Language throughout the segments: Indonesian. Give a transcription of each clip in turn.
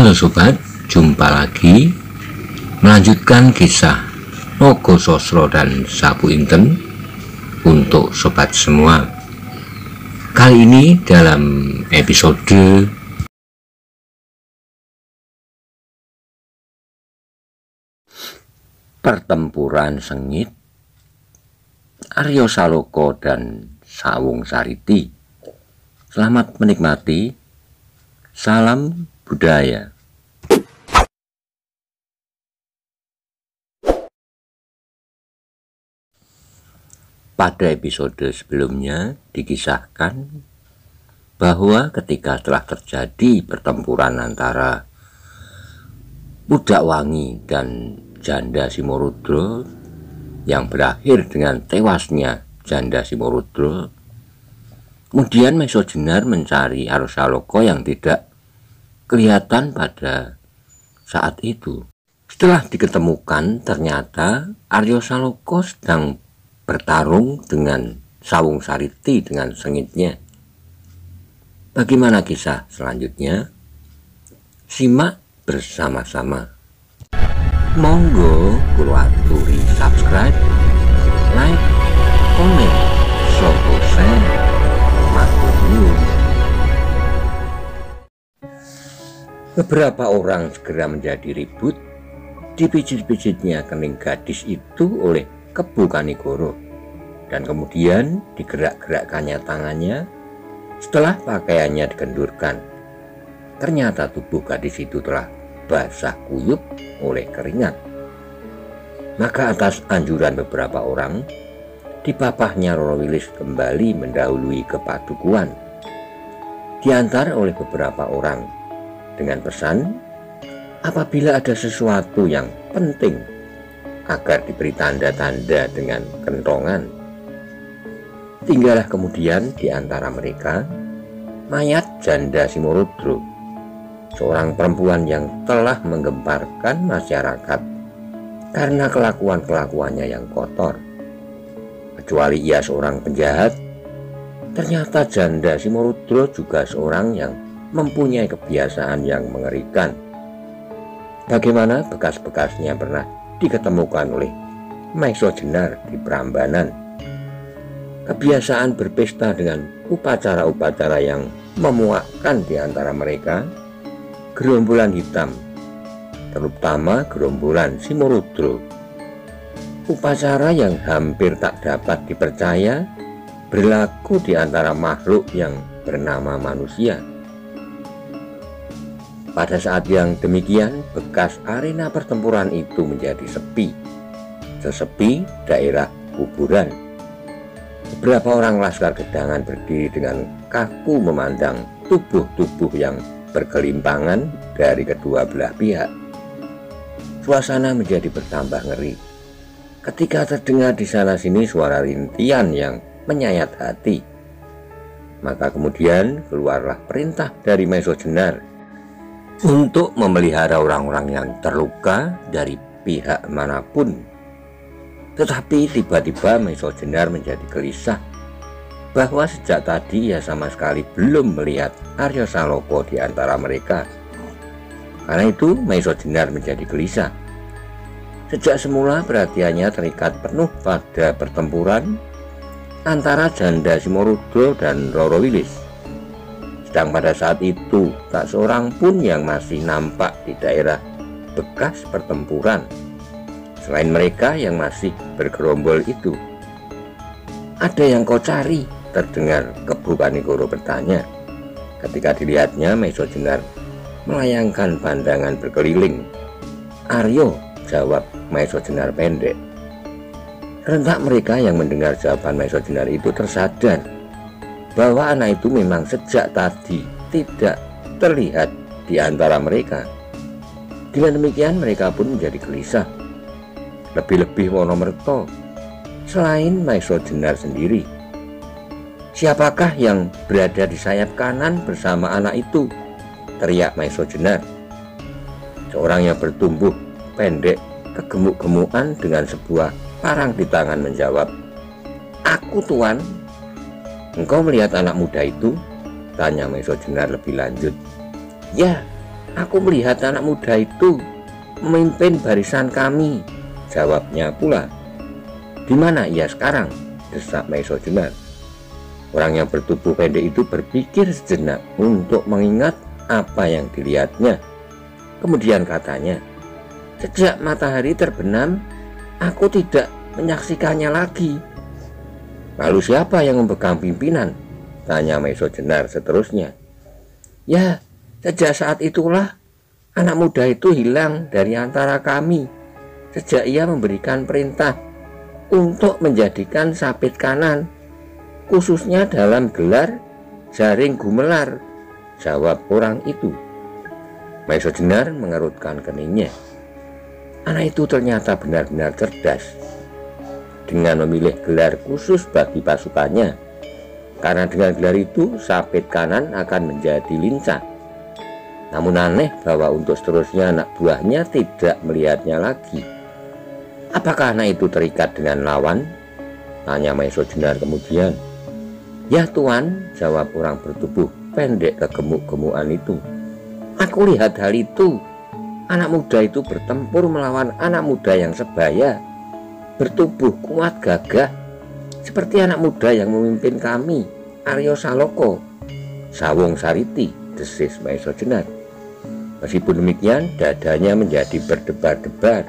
Halo sobat, jumpa lagi melanjutkan kisah Nogo Sosro dan Sapu Inten untuk sobat semua. Kali ini dalam episode Pertempuran Sengit, Aryo Saloko dan Sawung Sariti. Selamat menikmati. Salam budaya. Pada episode sebelumnya dikisahkan bahwa ketika telah terjadi pertempuran antara Budak Wangi dan Janda Simorudro yang berakhir dengan tewasnya Janda Simorudro, kemudian Maiso Jenar mencari Aryo Saloko yang tidak kelihatan pada saat itu. Setelah diketemukan, ternyata Aryo Saloko sedang bertarung dengan Sawung Sariti dengan sengitnya. Bagaimana kisah selanjutnya? Simak bersama-sama. Monggo kula aturi subscribe, like, komen, share. Matur nuwun. Beberapa orang segera menjadi ribut. Dipijit-pijitnya kening gadis itu oleh Kebu Kanigoro, dan kemudian digerak-gerakkannya tangannya. Setelah pakaiannya dikendurkan, ternyata tubuh gadis itu telah basah kuyup oleh keringat. Maka atas anjuran beberapa orang, dipapahnya Roro Wilis kembali mendahului kepadukuan, diantar oleh beberapa orang dengan pesan apabila ada sesuatu yang penting agar diberi tanda-tanda dengan kentongan. Tinggallah kemudian di antara mereka mayat Janda Simorudro, seorang perempuan yang telah menggemparkan masyarakat karena kelakuan-kelakuannya yang kotor. Kecuali ia seorang penjahat, ternyata Janda Simorudro juga seorang yang mempunyai kebiasaan yang mengerikan. Bagaimana bekas-bekasnya pernah diketemukan oleh Maiso Jenar di Prambanan. Kebiasaan berpesta dengan upacara-upacara yang memuakkan di antara mereka gerombolan hitam, terutama gerombolan Simorudro. Upacara yang hampir tak dapat dipercaya berlaku di antara makhluk yang bernama manusia. Pada saat yang demikian, bekas arena pertempuran itu menjadi sepi, sesepi daerah kuburan. Beberapa orang laskar gedangan berdiri dengan kaku memandang tubuh-tubuh yang bergelimpangan dari kedua belah pihak. Suasana menjadi bertambah ngeri ketika terdengar di sana-sini suara rintian yang menyayat hati. Maka kemudian keluarlah perintah dari Maiso Jenar untuk memelihara orang-orang yang terluka dari pihak manapun. Tetapi tiba-tiba Maiso Jenar menjadi gelisah bahwa sejak tadi ia sama sekali belum melihat Aryo Saloko di antara mereka. Karena itu Maiso Jenar menjadi gelisah. Sejak semula perhatiannya terikat penuh pada pertempuran antara Janda Simorudro dan Roro Wilis. Sedang pada saat itu tak seorang pun yang masih nampak di daerah bekas pertempuran selain mereka yang masih bergerombol itu. "Ada yang kau cari?" terdengar Kebu Kanigoro bertanya. Ketika dilihatnya, Maiso Jenar melayangkan pandangan berkeliling. "Aryo," jawab Maiso Jenar pendek. Rentak mereka yang mendengar jawaban Maiso Jenar itu tersadar bahwa anak itu memang sejak tadi tidak terlihat di antara mereka. Dengan demikian mereka pun menjadi gelisah. Lebih-lebih Wonomerto selain Maiso Jenar sendiri. "Siapakah yang berada di sayap kanan bersama anak itu?" teriak Maiso Jenar. Seorang yang bertumbuh pendek kegemuk-gemukan dengan sebuah parang di tangan menjawab, "Aku, Tuan." "Engkau melihat anak muda itu?" tanya Maiso Jenar lebih lanjut. "Ya, Aku melihat anak muda itu memimpin barisan kami, jawabnya pula. Di mana ia sekarang? Desak Maesha Jenar. Orang yang bertubuh pendek itu berpikir sejenak untuk mengingat apa yang dilihatnya. Kemudian katanya, sejak matahari terbenam, aku tidak menyaksikannya lagi. Lalu siapa yang memegang pimpinan? Tanya Maesha Jenar seterusnya. Ya, sejak saat itulah anak muda itu hilang dari antara kami. Sejak ia memberikan perintah untuk menjadikan sabit kanan, khususnya dalam gelar jaring gumelar, jawab orang itu. Maesha Jenar mengerutkan keningnya. Anak itu ternyata benar-benar cerdas dengan memilih gelar khusus bagi pasukannya, karena dengan gelar itu sabit kanan akan menjadi lincah. Namun aneh bahwa untuk seterusnya anak buahnya tidak melihatnya lagi. Apakah anak itu terikat dengan lawan? Tanya Maesha Jenar kemudian. Ya Tuan, jawab orang bertubuh pendek kegemuk-gemukan itu. Aku lihat hal itu. Anak muda itu bertempur melawan anak muda yang sebaya, bertubuh kuat gagah, seperti anak muda yang memimpin kami, Arya Saloka, Sawung Sariti, desis Maesha Jenar. Meskipun demikian, dadanya menjadi berdebar-debar.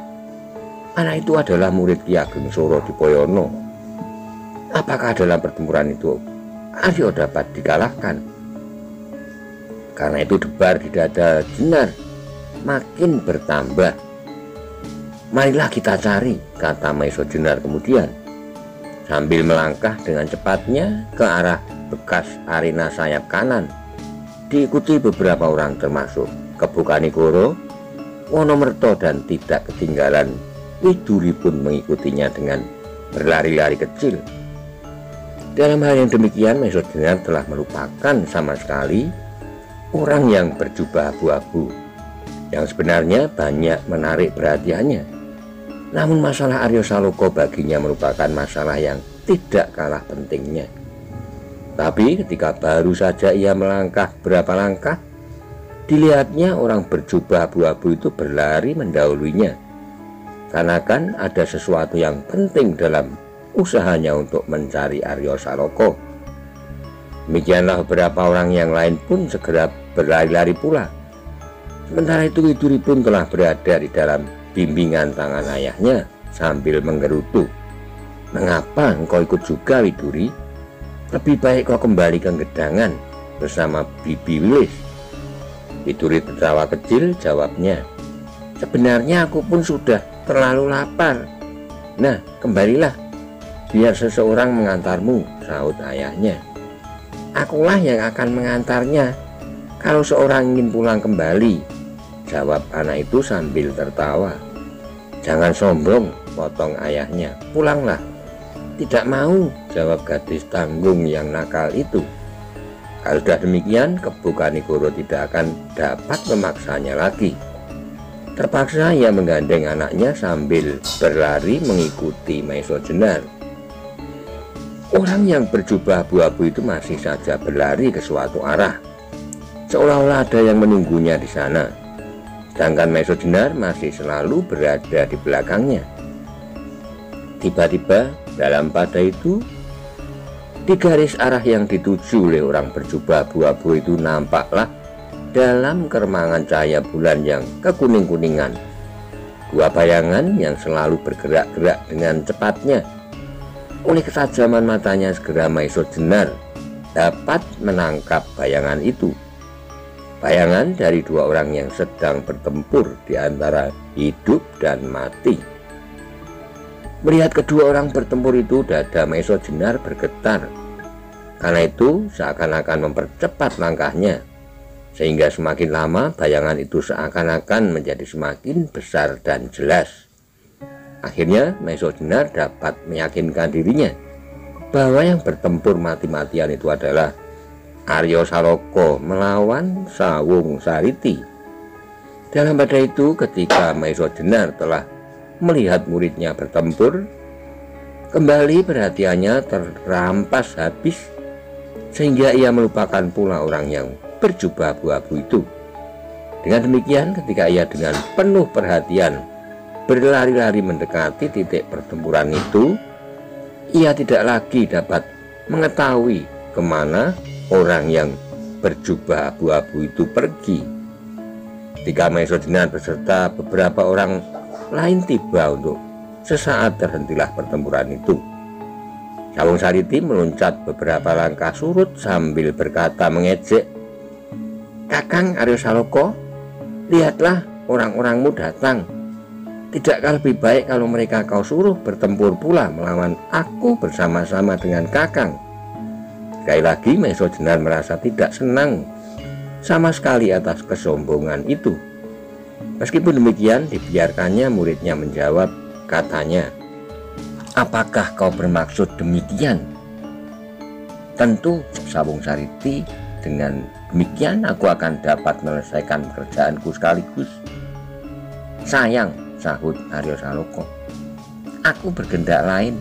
Anak itu adalah murid Ki Ageng Soro Dipoyono. Apakah dalam pertempuran itu Arya dapat dikalahkan? Karena itu debar di dada Jenar makin bertambah. Marilah kita cari, kata Maesha Jenar kemudian, sambil melangkah dengan cepatnya ke arah bekas arena sayap kanan, diikuti beberapa orang termasuk Kebo Kanikoro, Wonomerto, dan tidak ketinggalan Widuri pun mengikutinya dengan berlari-lari kecil. Dalam hal yang demikian, Maesha Jenar telah melupakan sama sekali orang yang berjubah abu-abu yang sebenarnya banyak menarik perhatiannya. Namun masalah Arya Saloka baginya merupakan masalah yang tidak kalah pentingnya. Tapi ketika baru saja ia melangkah berapa langkah, dilihatnya orang berjubah abu-abu itu berlari mendahuluinya. Karena kan ada sesuatu yang penting dalam usahanya untuk mencari Arya Saloka. Demikianlah beberapa orang yang lain pun segera berlari-lari pula. Sementara itu Widuri pun telah berada di dalam bimbingan tangan ayahnya sambil menggerutu. Mengapa engkau ikut juga, Widuri? Lebih baik kau kembali ke Gedangan bersama Bibi Wilis. Widuri tertawa kecil, jawabnya. Sebenarnya aku pun sudah terlalu lapar. Nah, kembalilah, biar seseorang mengantarmu, sahut ayahnya. Akulah yang akan mengantarnya kalau seorang ingin pulang kembali, jawab anak itu sambil tertawa. Jangan sombong, potong ayahnya. Pulanglah. Tidak mau, jawab gadis tanggung yang nakal itu. Kalau sudah demikian, Kebo Kanikoro tidak akan dapat memaksanya lagi. Terpaksa ia menggandeng anaknya sambil berlari mengikuti Maesha Jenar. Orang yang berjubah abu-abu itu masih saja berlari ke suatu arah, seolah-olah ada yang menunggunya di sana. Sedangkan Maesha Jenar masih selalu berada di belakangnya. Tiba-tiba dalam pada itu, di garis arah yang dituju oleh orang berjubah abu-abu itu nampaklah dalam keremangan cahaya bulan yang kekuning-kuningan dua bayangan yang selalu bergerak-gerak dengan cepatnya. Oleh ketajaman matanya segera Maesha Jenar dapat menangkap bayangan itu. Bayangan dari dua orang yang sedang bertempur di antara hidup dan mati. Melihat kedua orang bertempur itu, dada Maesha Jenar bergetar. Karena itu seakan-akan mempercepat langkahnya, sehingga semakin lama bayangan itu seakan-akan menjadi semakin besar dan jelas. Akhirnya Maesha Jenar dapat meyakinkan dirinya bahwa yang bertempur mati-matian itu adalah Arya Saloka melawan Sawung Sariti. Dalam pada itu, ketika Maesha Jenar telah melihat muridnya bertempur, kembali perhatiannya terampas habis, sehingga ia melupakan pula orang yang berjubah abu-abu itu. Dengan demikian, ketika ia dengan penuh perhatian berlari-lari mendekati titik pertempuran itu, ia tidak lagi dapat mengetahui kemana orang yang berjubah abu-abu itu pergi. Ketika Maesho Jenar beserta beberapa orang lain tiba untuk sesaat, terhentilah pertempuran itu. Sawung Sariti meloncat beberapa langkah surut sambil berkata mengejek, "Kakang Aryo Saloko, lihatlah orang-orangmu datang. Tidakkah lebih baik kalau mereka kau suruh bertempur pula melawan aku bersama-sama dengan Kakang?" Sekali lagi Maesho Jenar merasa tidak senang sama sekali atas kesombongan itu. Meskipun demikian, dibiarkannya muridnya menjawab. Katanya, "Apakah kau bermaksud demikian?" "Tentu, Sawung Sariti, dengan demikian aku akan dapat menyelesaikan pekerjaanku sekaligus." "Sayang," sahut Aryo Saloko, "aku berkehendak lain.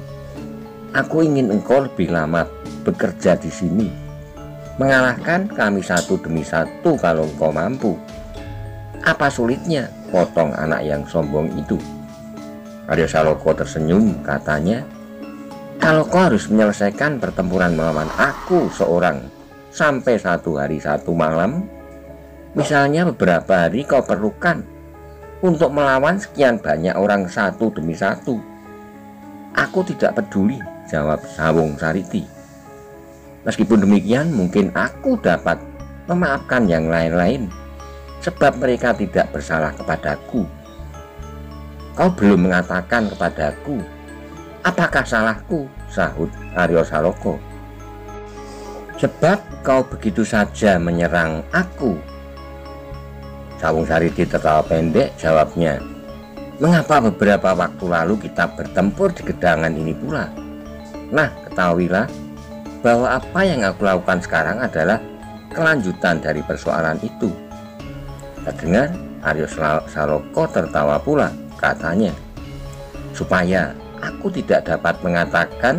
Aku ingin engkau lebih lama bekerja di sini, mengalahkan kami satu demi satu kalau engkau mampu." "Apa sulitnya?" potong anak yang sombong itu. Aryo Saloko tersenyum, katanya, "Kalau kau harus menyelesaikan pertempuran melawan aku seorang sampai 1 hari 1 malam, misalnya beberapa hari kau perlukan untuk melawan sekian banyak orang satu demi satu, aku tidak peduli," jawab Sawung Sariti. "Meskipun demikian, mungkin aku dapat memaafkan yang lain-lain, sebab mereka tidak bersalah kepadaku." "Kau belum mengatakan kepadaku apakah salahku," sahut Aryo Saloko. "Sebab kau begitu saja menyerang aku." Sawung Sariti tertawa pendek, jawabnya, "Mengapa beberapa waktu lalu kita bertempur di gedangan ini pula? Nah, ketahuilah bahwa apa yang aku lakukan sekarang adalah kelanjutan dari persoalan itu." Terdengar Aryo Saloko tertawa pula, katanya, "Supaya aku tidak dapat mengatakan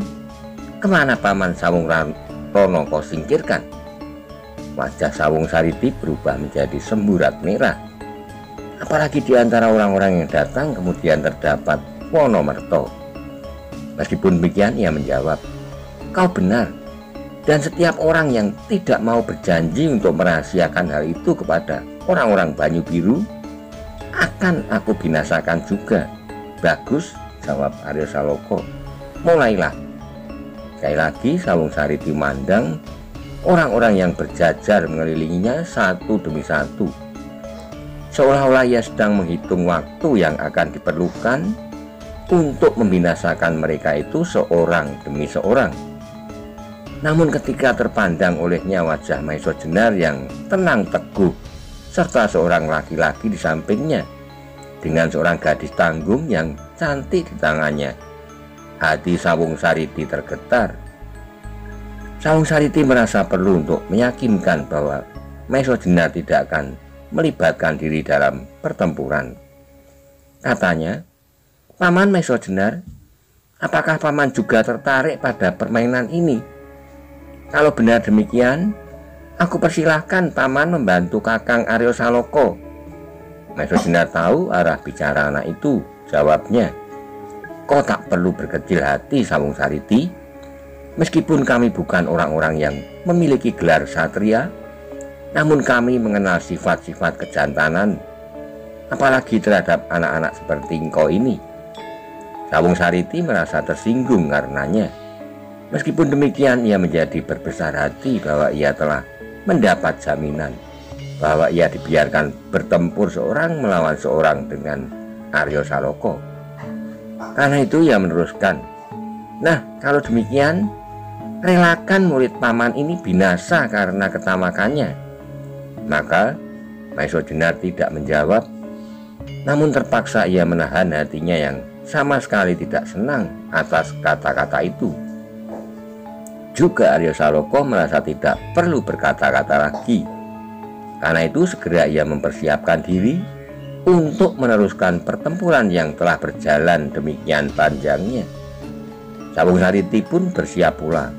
kemana Paman Sawung Rono kau singkirkan." Wajah Sawung Sariti berubah menjadi semburat merah. Apalagi di antara orang-orang yang datang kemudian terdapat Wonomerto. Meskipun demikian ia menjawab, "Kau benar, dan setiap orang yang tidak mau berjanji untuk merahasiakan hal itu kepada orang-orang Banyu Biru akan aku binasakan juga." "Bagus," jawab Aryo Saloko, "mulailah." Sekali lagi Sawung Sariti memandang orang-orang yang berjajar mengelilinginya satu demi satu, seolah-olah ia sedang menghitung waktu yang akan diperlukan untuk membinasakan mereka itu seorang demi seorang. Namun ketika terpandang olehnya wajah Maesho Jenar yang tenang teguh, serta seorang laki-laki di sampingnya dengan seorang gadis tanggung yang cantik di tangannya, hati Sawung Sariti tergetar. Sawung Sariti merasa perlu untuk meyakinkan bahwa Maesho Jenar tidak akan melibatkan diri dalam pertempuran. Katanya, "Paman Maesho Jenar, apakah Paman juga tertarik pada permainan ini? Kalau benar demikian, aku persilahkan Paman membantu Kakang Aryo Saloko." Maesho Jenar tahu arah bicara anak itu. Jawabnya, "Kau tak perlu berkecil hati, Sawung Sariti. Meskipun kami bukan orang-orang yang memiliki gelar satria, namun kami mengenal sifat-sifat kejantanan, apalagi terhadap anak-anak seperti engkau ini." Sawung Sariti merasa tersinggung karenanya. Meskipun demikian, ia menjadi berbesar hati bahwa ia telah mendapat jaminan bahwa ia dibiarkan bertempur seorang melawan seorang dengan Aryo Saloko. Karena itu ia meneruskan, "Nah, kalau demikian, relakan murid Paman ini binasa karena ketamakannya." Maka Maesho Jenar tidak menjawab, namun terpaksa ia menahan hatinya yang sama sekali tidak senang atas kata-kata itu. Juga Aryo Saloko merasa tidak perlu berkata-kata lagi. Karena itu segera ia mempersiapkan diri untuk meneruskan pertempuran yang telah berjalan demikian panjangnya. Sawung Sariti pun bersiap pula.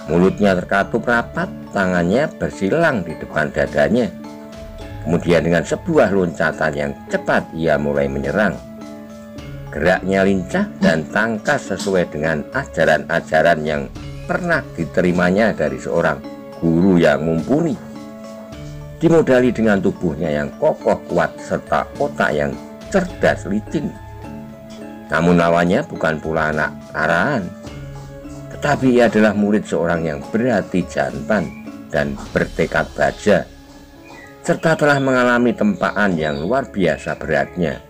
Mulutnya terkatup rapat, tangannya bersilang di depan dadanya. Kemudian dengan sebuah loncatan yang cepat ia mulai menyerang. Geraknya lincah dan tangkas sesuai dengan ajaran-ajaran yang pernah diterimanya dari seorang guru yang mumpuni. Dimodali dengan tubuhnya yang kokoh kuat serta otak yang cerdas licin. Namun lawannya bukan pula anak arahan, tetapi ia adalah murid seorang yang berhati jantan dan bertekad baja, serta telah mengalami tempaan yang luar biasa beratnya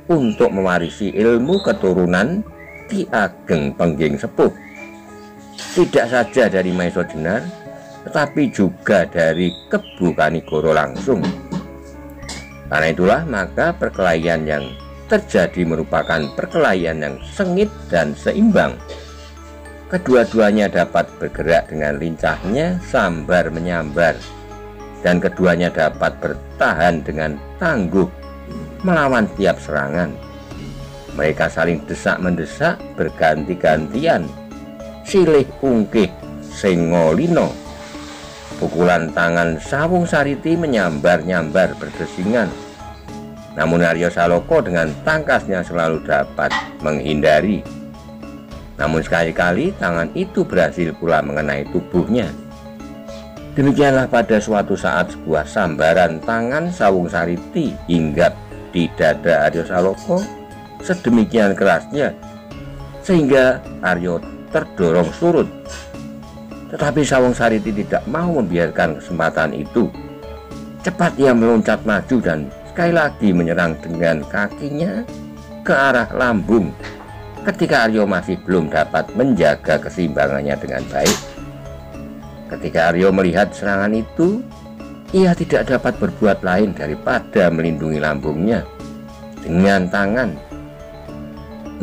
untuk mewarisi ilmu keturunan Ki Ageng Pengging Sepuh, tidak saja dari Maesa Jenar, tetapi juga dari Kebu Kanigoro langsung. Karena itulah maka perkelahian yang terjadi merupakan perkelahian yang sengit dan seimbang. Kedua-duanya dapat bergerak dengan lincahnya sambar menyambar, dan keduanya dapat bertahan dengan tangguh melawan tiap serangan. Mereka saling desak-mendesak berganti-gantian, silih ungkih sengolino. Pukulan tangan Sawung Sariti menyambar-nyambar berdesingan. Namun Arya Saloka dengan tangkasnya selalu dapat menghindari. Namun sekali-kali tangan itu berhasil pula mengenai tubuhnya. Demikianlah pada suatu saat sebuah sambaran tangan Sawung Sariti hinggap di dada Arya Saloka sedemikian kerasnya sehingga Arya terdorong surut. Tetapi Sawung Sariti tidak mau membiarkan kesempatan itu. Cepat ia meloncat maju dan sekali lagi menyerang dengan kakinya ke arah lambung, ketika Arya masih belum dapat menjaga keseimbangannya dengan baik. Ketika Arya melihat serangan itu, ia tidak dapat berbuat lain daripada melindungi lambungnya dengan tangan.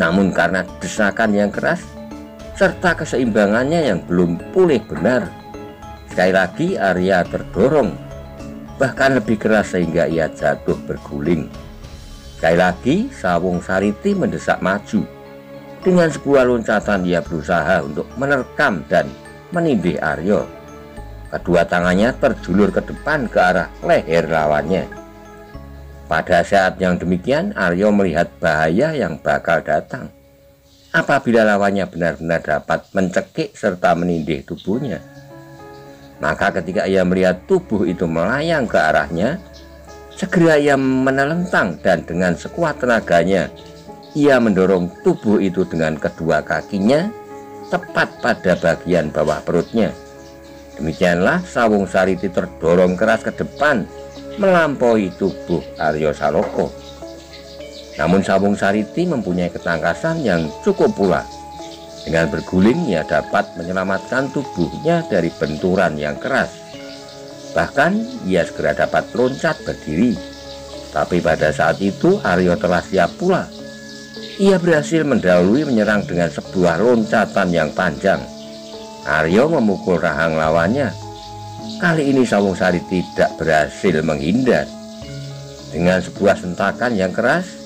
Namun karena desakan yang keras serta keseimbangannya yang belum pulih benar, sekali lagi Arya terdorong, bahkan lebih keras sehingga ia jatuh berguling. Sekali lagi Sawung Sariti mendesak maju. Dengan sebuah loncatan ia berusaha untuk menerkam dan menindih Arya. Kedua tangannya terjulur ke depan ke arah leher lawannya. Pada saat yang demikian Arya melihat bahaya yang bakal datang apabila lawannya benar-benar dapat mencekik serta menindih tubuhnya. Maka ketika ia melihat tubuh itu melayang ke arahnya, segera ia menelentang dan dengan sekuat tenaganya ia mendorong tubuh itu dengan kedua kakinya tepat pada bagian bawah perutnya. Demikianlah Sawung Sariti terdorong keras ke depan melampaui tubuh Arya Saloka. Namun Sawung Sariti mempunyai ketangkasan yang cukup pula. Dengan berguling ia dapat menyelamatkan tubuhnya dari benturan yang keras. Bahkan ia segera dapat loncat berdiri. Tapi pada saat itu Arya telah siap pula. Ia berhasil mendahului menyerang dengan sebuah loncatan yang panjang. Arya memukul rahang lawannya. Kali ini Sawung Sariti tidak berhasil menghindar. Dengan sebuah sentakan yang keras,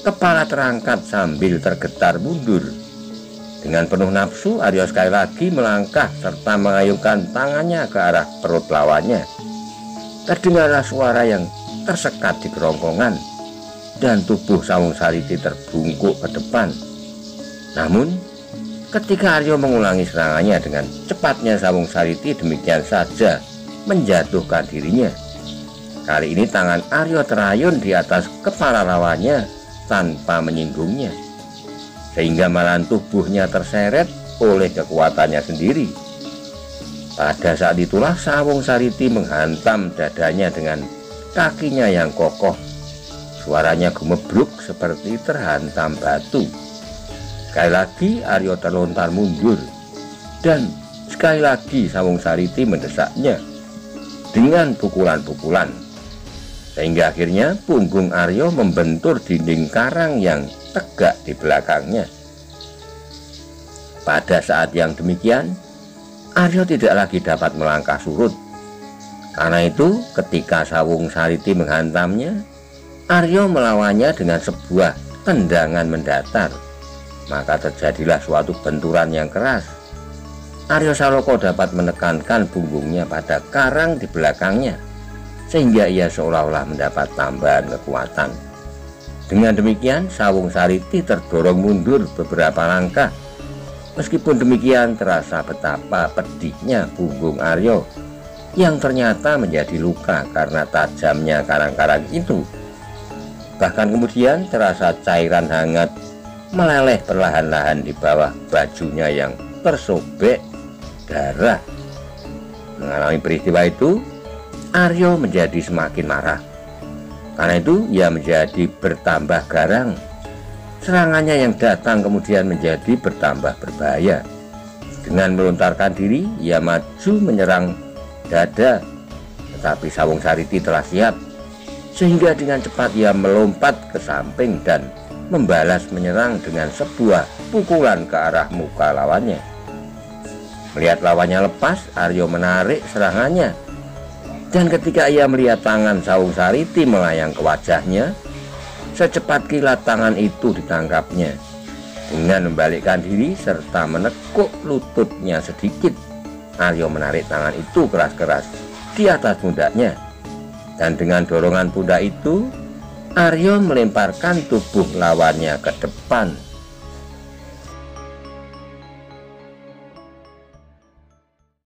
kepala terangkat sambil tergetar mundur. Dengan penuh nafsu, Arya sekali lagi melangkah serta mengayunkan tangannya ke arah perut lawannya. Terdengarlah suara yang tersekat di kerongkongan, dan tubuh Sawung Sariti terbungkuk ke depan. Namun, ketika Arya mengulangi serangannya dengan cepatnya, Sawung Sariti demikian saja menjatuhkan dirinya. Kali ini tangan Arya terayun di atas kepala lawannya tanpa menyinggungnya, sehingga malahan tubuhnya terseret oleh kekuatannya sendiri. Pada saat itulah Sawung Sariti menghantam dadanya dengan kakinya yang kokoh. Suaranya gemebruk seperti terhantam batu. Sekali lagi Arya terlontar mundur, dan sekali lagi Sawung Sariti mendesaknya dengan pukulan-pukulan, sehingga akhirnya punggung Arya membentur dinding karang yang tegak di belakangnya. Pada saat yang demikian, Arya tidak lagi dapat melangkah surut. Karena itu, ketika Sawung Sariti menghantamnya, Arya melawannya dengan sebuah tendangan mendatar. Maka terjadilah suatu benturan yang keras. Arya Saloka dapat menekankan punggungnya pada karang di belakangnya. sehingga ia seolah-olah mendapat tambahan kekuatan. Dengan demikian, Sawung Sariti terdorong mundur beberapa langkah. Meskipun demikian, terasa betapa pedihnya punggung Aryo yang ternyata menjadi luka karena tajamnya karang-karang itu. Bahkan kemudian terasa cairan hangat meleleh perlahan-lahan di bawah bajunya yang tersobek darah. Mengalami peristiwa itu, Aryo menjadi semakin marah. Karena itu ia menjadi bertambah garang. Serangannya yang datang kemudian menjadi bertambah berbahaya. Dengan melontarkan diri, ia maju menyerang dada. Tetapi Sawung Sariti telah siap, sehingga dengan cepat ia melompat ke samping dan membalas menyerang dengan sebuah pukulan ke arah muka lawannya. Melihat lawannya lepas, Aryo menarik serangannya. Dan ketika ia melihat tangan Sawung Sariti melayang ke wajahnya, secepat kilat tangan itu ditangkapnya. Dengan membalikkan diri serta menekuk lututnya sedikit, Aryo menarik tangan itu keras-keras di atas pundaknya. Dan dengan dorongan pundak itu, Aryo melemparkan tubuh lawannya ke depan.